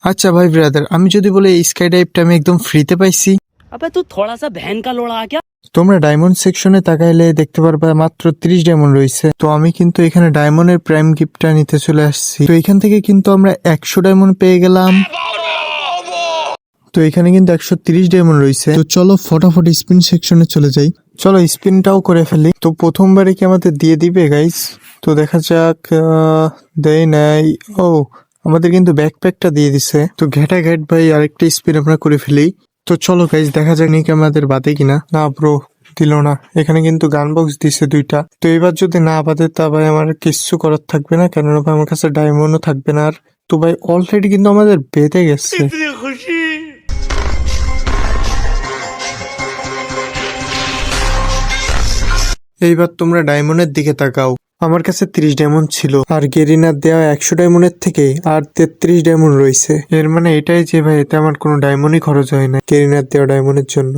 আচ্ছা ভাই ব্রাদার, আমি যদি বলি এই স্কাই ডাইভটা আমি একদম ফ্রিতে পাইছি। अबे तू थोड़ा सा बहन का लोड़ा क्या। তোমরা ডায়মন্ড সেকশনে তাকাইলে দেখতে পারবা মাত্র 30 ডায়মন্ড রয়েছে। তো আমি কিন্তু এখানে ডায়মন্ডের প্রাইম গিফটটা নিতে চলে আসছি। তো এখান থেকে কিন্তু আমরা 100 ডায়মন্ড পেয়ে গেলাম। তো এখানে কিন্তু 130 ডায়মন্ড রয়েছে। তো চলো ফটাফট স্পিন সেকশনে চলে যাই। চলো স্পিনটাও করে ফেলি। তো প্রথমবারে কি আমাদের দিয়ে দিবে গাইস? তো দেখা যাক। দেয় নাই। ও, আমাদের কিন্তু ব্যাকপ্যাকটা দিয়ে দিছে। তো ঘেটা ঘেট ভাই, আরেকটা স্পিন আমরা করে ফেলি। তো চলো গাইস, দেখা যাক নাকি আমাদের বাদে কিনা। না ব্রো, দিল না। এখানে কিন্তু গান বক্স দিছে 2টা। তো এবার যদি না বাদে তা ভাই আমার কিচ্ছু করার থাকবে না, কেননা ভাই আমার কাছে ডায়মন্ডও থাকবে না আর। তো ভাই অলরেডি কিন্তু আমাদের বেঁধে গেছে। এইবার তোমরা ডায়মন্ডের দিকে তাকাও। আমার কাছে 30 ডায়মন্ড ছিল, আর গেরিনার দেওয়া 100 ডায়মন্ডের থেকে আর 33 ডায়মন্ড রয়েছে। এর মানে এটাই যে ভাই, এতে আমার কোনো ডায়মন্ডই খরচ হয় না গেরিনার দেওয়া ডায়মন্ডের জন্য।